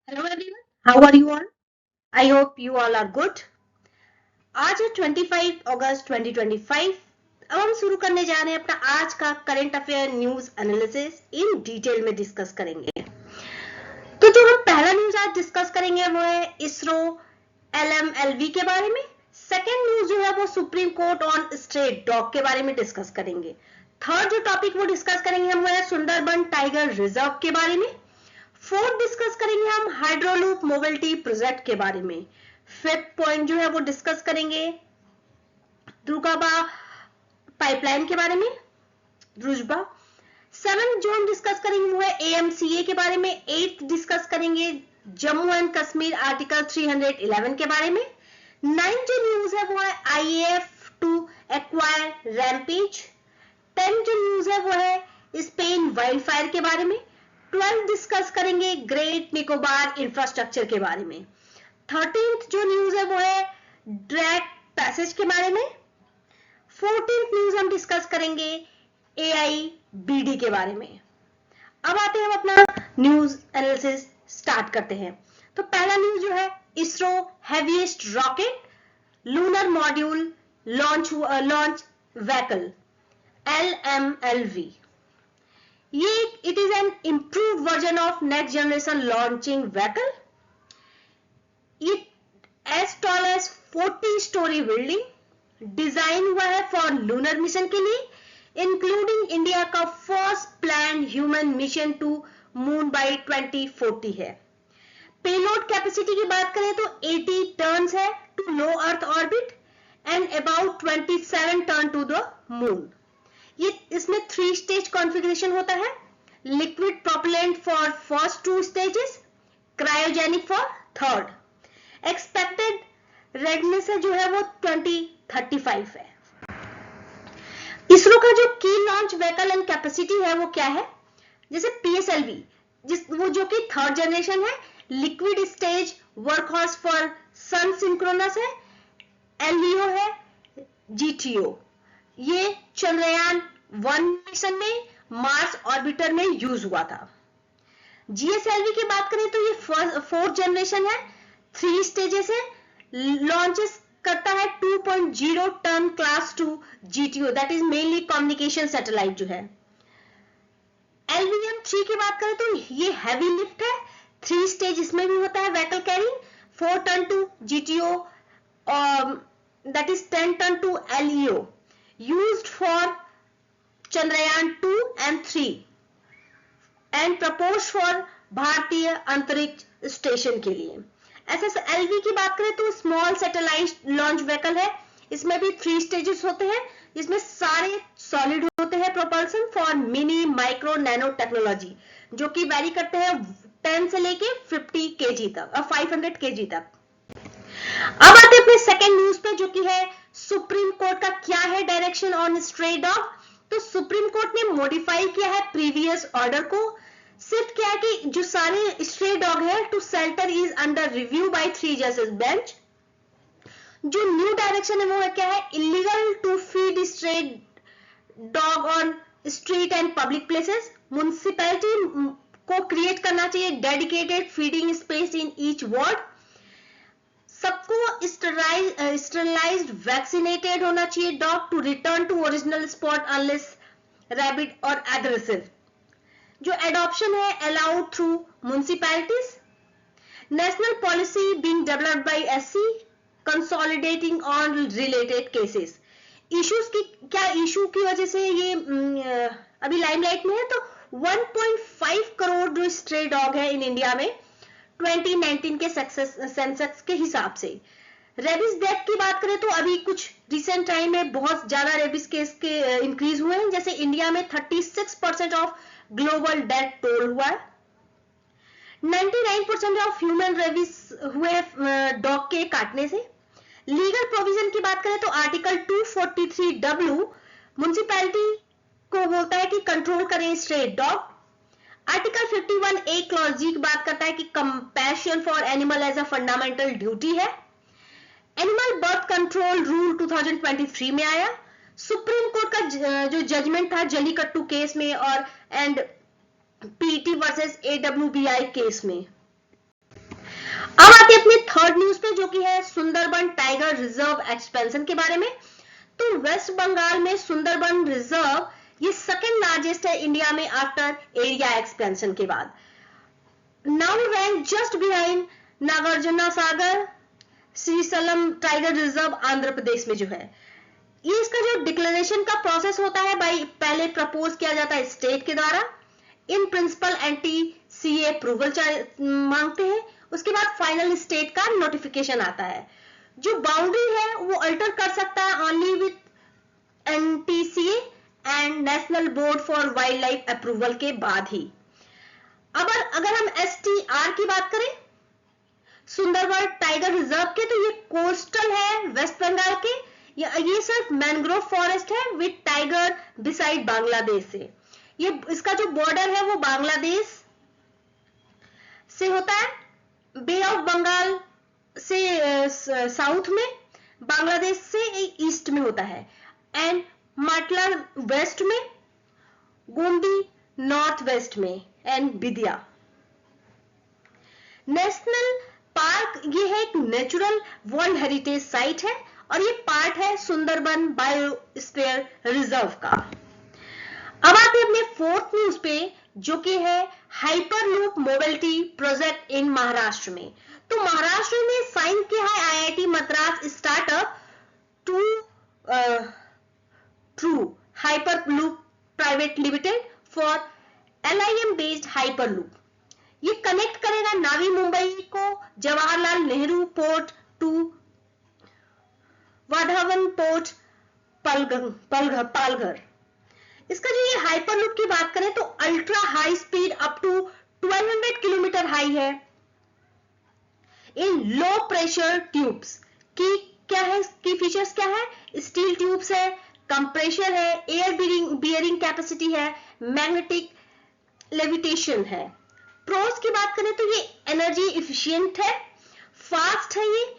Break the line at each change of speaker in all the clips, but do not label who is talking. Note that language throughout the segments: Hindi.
Hello everyone, how are you all? I hope you all are good. आज है 25 अगस्त 2025। अब हम शुरू करने जा रहे हैं अपना आज का current affair news analysis in detail में डिस्कस करेंगे। तो जो हम पहला न्यूज आज डिस्कस करेंगे वो है इसरो LMLV के बारे में। सेकेंड न्यूज जो है वो supreme court on stray dog के बारे में डिस्कस करेंगे। थर्ड जो टॉपिक वो डिस्कस करेंगे हम वो है सुंदरबन टाइगर रिजर्व के बारे में। फोर्थ डिस्कस करेंगे हम हाइड्रोलूप मोबिलिटी प्रोजेक्ट के बारे में। फिफ्थ पॉइंट जो है वो डिस्कस करेंगे द्रुकबा पाइपलाइन के बारे में, द्रुजबा। सेवन जो हम डिस्कस करेंगे वो है AMCA के बारे में। एट डिस्कस करेंगे जम्मू एंड कश्मीर आर्टिकल 311 के बारे में। नाइन जो न्यूज है वो है IAF टू एक्वायर रैम्पेज। 10 जो न्यूज है वो है स्पेन वाइल्ड फायर के बारे में। 12 डिस्कस करेंगे ग्रेट निकोबार इंफ्रास्ट्रक्चर के बारे में। 13th जो न्यूज है वो है ड्रैग पैसेज के बारे में। 14th न्यूज हम डिस्कस करेंगे AIBD के बारे में। अब आते हैं हम अपना न्यूज एनालिसिस स्टार्ट करते हैं। तो पहला न्यूज जो है ISRO heaviest rocket lunar module launch vehicle LMLV। ये it is an improve version of next generation launching vehicle. It as tall as 40 story building design हुआ है फॉर लूनर मिशन के लिए, इंक्लूडिंग इंडिया का first plan human mission to moon by 2040 है। पेलोड कैपेसिटी की बात करें तो 80 टर्न्स है to low earth orbit and about 27 turn to the moon. ये इसमें 3 स्टेज कॉन्फ़िगरेशन होता है। Liquid propellant for first 2 stages, cryogenic for third. Expected readiness है जो है वो 2035 है। इसरो का जो की लॉन्च व्हीकल एंड कैपेसिटी है वो क्या है, जैसे PSLV वो जो कि थर्ड जनरेशन है, liquid stage workhorse for sun synchronous है। LEO है GTO, ये चंद्रयान 1 मिशन में मार्स ऑर्बिटर में यूज हुआ था। GSLV की बात करें तो ये फोर्थ जनरेशन है, 3 स्टेजेस है, लॉन्चेस करता है 2.0 ton class 2 GTO, that is mainly communication satellite जो है। LVM-3 की बात करें तो ये हैवी लिफ्ट है, 3 स्टेज इसमें भी होता है vehicle carrying, 4 ton to GTO, that is 10 ton to LEO, used for Chandrayaan 2 and 3 and proposed for भारतीय अंतरिक्ष स्टेशन के लिए। SSLV की बात करें तो स्मॉल सैटेलाइट लॉन्च व्हीकल है, इसमें भी 3 स्टेजेस होते हैं, इसमें सारे सॉलिड होते हैं propulsion for mini micro nano technology, जो कि वैरी करते हैं 10 से लेके 50 kg तक और 500 kg तक। अब आते हैं अपने सेकेंड न्यूज पे जो कि है सुप्रीम कोर्ट का क्या है डायरेक्शन ऑन स्ट्रे डॉग। तो सुप्रीम कोर्ट ने मॉडिफाई किया है प्रीवियस ऑर्डर को। सिर्फ क्या है कि जो सारे स्ट्रे डॉग है to shelter is under review by 3 जजेस बेंच। जो न्यू डायरेक्शन है वो है क्या है, illegal to feed stray dog on street and public places. Municipality को क्रिएट करना चाहिए dedicated feeding space in each ward. सबको स्टरलाइज्ड वैक्सीनेटेड होना चाहिए dog to return to original spot unless rabid और एग्रेसिव। जो एडॉप्शन है allowed through municipalities. National policy being developed by SC consolidating on related cases. Issues की क्या इशू की वजह से ये अभी लाइमलाइट में है, तो 1.5 करोड़ जो स्ट्रे डॉग है इन इंडिया में 2019 के सेंसस के हिसाब से। रेबिस डेथ की बात करें तो अभी कुछ रिसेंट टाइम में बहुत ज्यादा रेबिस केस के इंक्रीज हुए हैं, जैसे इंडिया में 36% ऑफ ग्लोबल डेथ टोल हुआ है। 99% ऑफ ह्यूमन रेबिस हुए डॉग के काटने से। लीगल प्रोविजन की बात करें तो आर्टिकल 243W म्युनिसिपैलिटी को बोलता है कि कंट्रोल करें stray dog. Article 51A clause G की बात करता है कि compassion for animal as a fundamental duty है। एनिमल बर्थ कंट्रोल रूल 2023 में आया। सुप्रीम कोर्ट का जो जजमेंट था जलीकट्टू केस में और and PET versus AWBI case में। अब आते हैं अपने थर्ड न्यूज पे, जो कि है सुंदरबन टाइगर रिजर्व एक्सपेंशन के बारे में। तो वेस्ट बंगाल में सुंदरबन रिजर्व ये सेकंड लार्जेस्ट है इंडिया में आफ्टर एरिया एक्सपेंशन के बाद। Now rank just behind Nagarjuna Sagar Srisailam tiger reserve Andhra Pradesh में जो है। ये इसका जो डिक्लेरेशन का प्रोसेस होता है भाई, पहले प्रपोज किया जाता है स्टेट के द्वारा, इन प्रिंसिपल NTCA अप्रूवल मांगते हैं, उसके बाद फाइनल स्टेट का नोटिफिकेशन आता है। जो बाउंड्री है वो अल्टर कर सकता है only with NTCA and national board for wild life approval के बाद ही। अब अगर हम STR की बात करें सुंदरबन टाइगर रिजर्व के, तो ये कोस्टल है वेस्ट बंगाल के, ये सिर्फ मैंग्रोव फॉरेस्ट है विद टाइगर बिसाइड बांग्लादेश से। ये इसका जो बॉर्डर है वो बांग्लादेश से होता है, बे ऑफ बंगाल से साउथ में, बांग्लादेश से ईस्ट में होता है, एंड माटला वेस्ट में, गोमती नॉर्थ वेस्ट में, एंड बिदिया। नेशनल पार्क ये है एक नेचुरल वर्ल्ड हेरिटेज साइट है और ये पार्ट है सुंदरबन बायोस्फीयर रिजर्व का। अब आते हैं अपने फोर्थ न्यूज पे, जो कि है hyperloop mobility project in Maharashtra में। तो महाराष्ट्र में साइन किया है IIT Madras startup true hyperloop private limited for LIM based hyperloop. ये कनेक्ट करेगा नावी मुंबई को Jawaharlal Nehru port to Vadhavan port Palghar. इसका जो ये हाइपरलूप की बात करें तो ultra high speed up to 1200 kilometre high है इन लो प्रेशर ट्यूब्स की क्या है, की फीचर्स क्या है, स्टील ट्यूब्स है, कंप्रेशर है, एयर बियरिंग कैपेसिटी है, मैग्नेटिक लेविटेशन है। प्रोस की बात करें तो ये एनर्जी इफिशिएंट है, फास्ट है, ये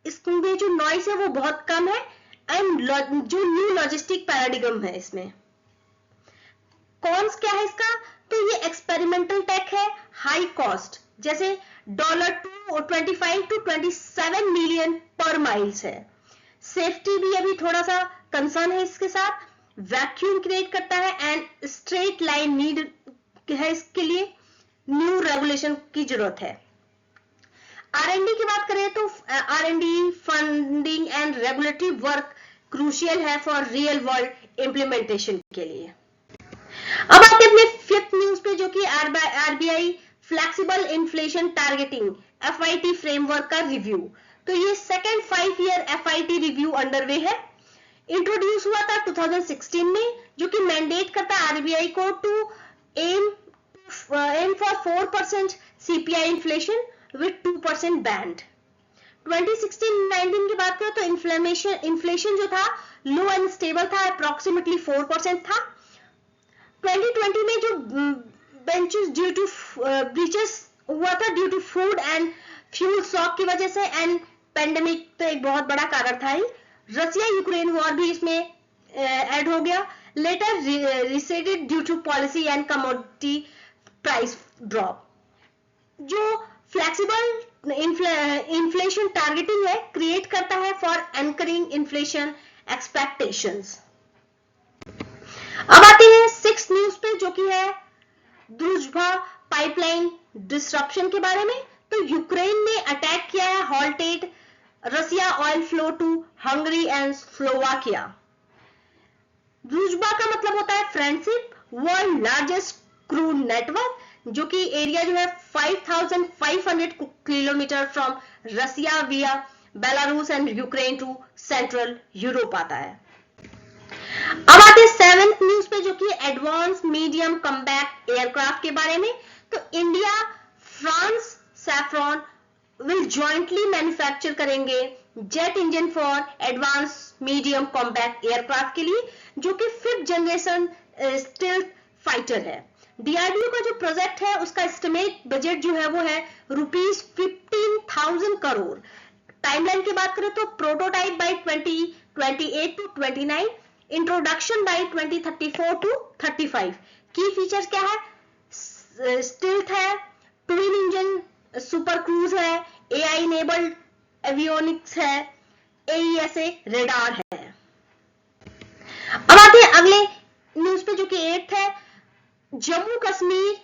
इसमें जो नॉइस है वो बहुत कम है, एंड जो न्यू लॉजिस्टिक पैराडिगम है इसमें। कॉन्स क्या है इसका, तो ये एक्सपेरिमेंटल टेक है, हाई कॉस्ट, जैसे $25 to 27 मिलियन पर माइल्स है। सेफ्टी भी अभी थोड़ा सा कंसर्न है इसके साथ, वैक्यूम क्रिएट करता है एंड स्ट्रेट लाइन नीड है, इसके लिए न्यू रेगुलेशन की जरूरत है। R&D की बात करें तो R&D funding and regulatory work crucial है फॉर रियल वर्ल्ड इंप्लीमेंटेशन के लिए। अब आते हैं अपने फिफ्थ न्यूज पे, जो कि RBI flexible inflation targeting FIT framework का रिव्यू। तो ये second 5 year FIT review underway है। इंट्रोड्यूस हुआ था 2016 में, जो कि मैंडेट करता है RBI को to aim for 4% CPI inflation with 2% बैंड। 2016-19 की बात करें तो इन्फ्लेशन जो था लो एंड स्टेबल था, अप्रोक्सीमेटली 4% था। 2020 में जो बेंचेस ड्यू टू ब्रीचेस हुआ था due to food and fuel shock की वजह से, एंड पेंडेमिक तो एक बहुत बड़ा कारण था ही, रसिया यूक्रेन वॉर भी इसमें ऐड हो गया। Later receded due to policy and commodity price drop. जो फ्लेक्सिबल इन्फ्लेशन टारगेटिंग है क्रिएट करता है फॉर एंकरिंग इन्फ्लेशन एक्सपेक्टेशंस। अब आते हैं 6th न्यूज पे, जो कि है द्रुजभा पाइपलाइन डिस्ट्रप्शन के बारे में। तो यूक्रेन ने अटैक किया है, halted Russia oil flow to Hungary and Slovakia. Druzhba का मतलब होता है friendship, world largest crude network, जो कि एरिया जो है 5500 kilometre from Russia via Belarus and Ukraine to central Europe आता है। अब आते हैं 7th न्यूज पे, जो कि एडवांस मीडियम कॉम्बैट एयरक्राफ्ट के बारे में। तो India France Safran will jointly manufacture करेंगे jet engine for advance medium combat aircraft के लिए, जो कि 5th जनरेशन स्टील्थ फाइटर है। DRDO का जो प्रोजेक्ट है उसका एस्टिमेट बजट जो है वो है ₹15,000 करोड़। टाइमलाइन की बात करें तो prototype by 2028 to 29, introduction by 2034 to 35। की फीचर्स क्या है, स्टील्थ है, ट्विन इंजन सुपर क्रूज है, AI इनेबल्ड एवियोनिक्स है, AESA रेडार है। अब आते हैं अगले न्यूज पे जो कि 8th है, जम्मू कश्मीर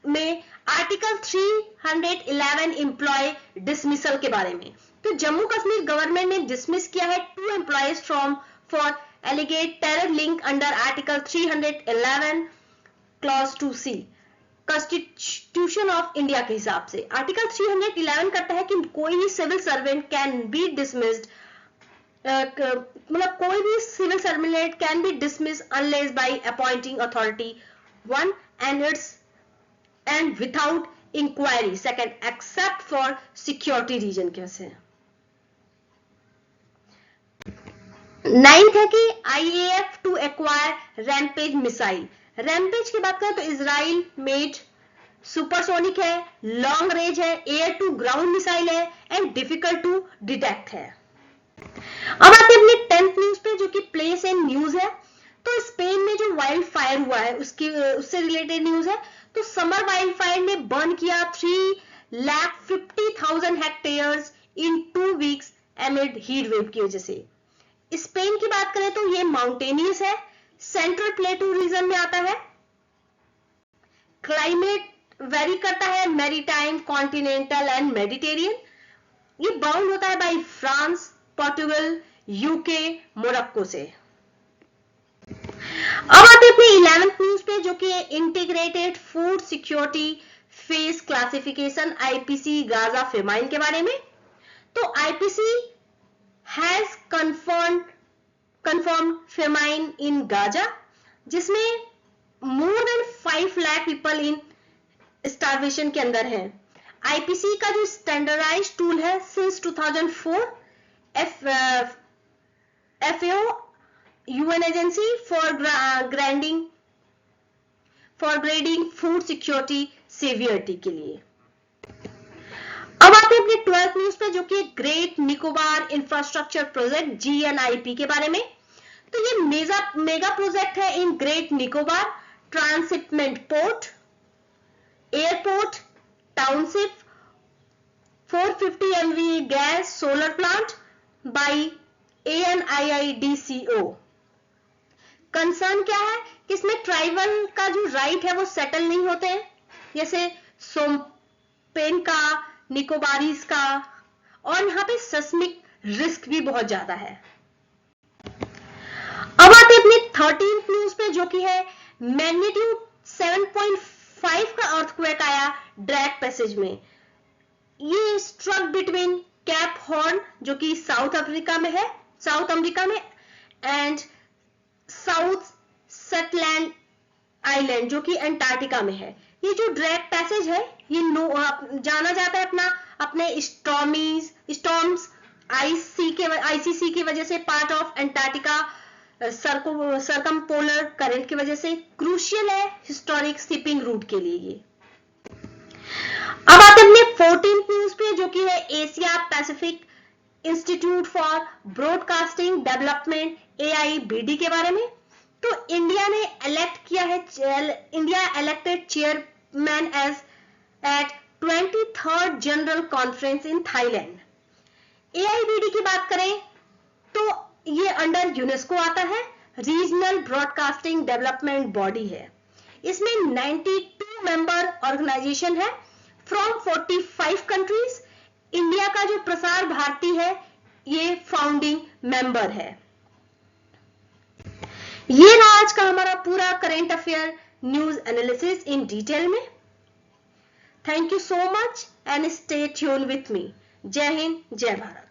में आर्टिकल 311 एम्प्लॉय डिसमिसल के बारे में। तो जम्मू कश्मीर गवर्नमेंट ने डिसमिस किया है 2 employees from for alleged terror link under article 311 clause 2C constitution of India के हिसाब से। आर्टिकल 311 कहता है कि कोई भी civil servant can be dismissed, मतलब कोई भी civil servant can be dismiss unless by appointing authority 1 and without inquiry, second except for security reason कैसे। 9th है कि IAF to acquire rampage missile। rampage की बात करें तो इजराइल मेड सुपरसोनिक है, लॉन्ग रेंज है, एयर टू ग्राउंड मिसाइल है एंड डिफिकल्ट टू डिटेक्ट है। अब आते हैं अपने 10th न्यूज पे जो कि प्लेस एंड न्यूज है। तो स्पेन में जो वाइल्ड फायर हुआ है उससे रिलेटेड न्यूज है। तो समर वाइल्ड फायर ने बर्न किया 3,50,000 हेक्टेयर्स इन 2 वीक्स एमिड हीट वेव की वजह से। स्पेन की बात करें तो ये माउंटेनियस है, सेंट्रल प्लेटू रीजन में आता है, क्लाइमेट वेरी करता है मैरीटाइम, कॉन्टिनेंटल एंड मेडिटेरियन। ये बाउंड होता है by France, Portugal, UK, Morocco से। अब आते हैं अपने 11th न्यूज पे जो कि integrated food security phase classification IPC Gaza famine के बारे में। तो IPC has confirmed famine in Gaza, जिसमें more than 5 lakh people in starvation के अंदर है। IPC का जो स्टैंडर्डाइज टूल है since 2004, FAO UN agency for grading food security severity के लिए। अब आते हैं अपने 12th न्यूज पे जो कि great Nicobar infrastructure project GNIP के बारे में। तो ये मेगा प्रोजेक्ट है in great Nicobar, transshipment port, airport, township, 450 MW gas solar plant by ANIIDCO। Concern क्या है कि इसमें ट्राइबल का जो राइट है वो सेटल नहीं होते हैं, जैसे सोमपेन का, निकोबारीज का, और यहाँ पे सेस्मिक रिस्क भी बहुत ज्यादा है। अब आते अपने 13th न्यूज पे जो कि है मैग्नीट्यूड 7.5 का अर्थक्वेक आया ड्रैक पैसेज में। ये स्ट्रक बिटवीन कैप हॉर्न जो कि साउथ अमेरिका में एंड साउथ सेटलैंड आइलैंड जो कि अंटार्कटिका में है। ये जो ड्रैक पैसेज है ये जाना जाता है अपने स्टॉर्म्स आईसीसी की वजह से, पार्ट ऑफ अंटार्कटिका सर्कमपोलर करंट की वजह से क्रूशियल है हिस्टोरिक शिपिंग रूट के लिए ये। अब आते हैं अपने 14th न्यूज पे जो कि है Asia Pacific institute for broadcasting development AIBD के बारे में। तो इंडिया ने elected chairman as at 23rd general conference in Thailand. AIBD की बात करें तो ये अंडर यूनेस्को आता है, रीजनल ब्रॉडकास्टिंग डेवलपमेंट बॉडी है। इसमें 92 मेंबर ऑर्गेनाइजेशन है फ्रॉम 45 कंट्रीज। इंडिया का जो प्रसार भारती है ये फाउंडिंग मेंबर है। ये रहा आज का हमारा पूरा current affair news analysis in detail में। Thank you so much and stay tuned with me. Jai Hind, जय भारत।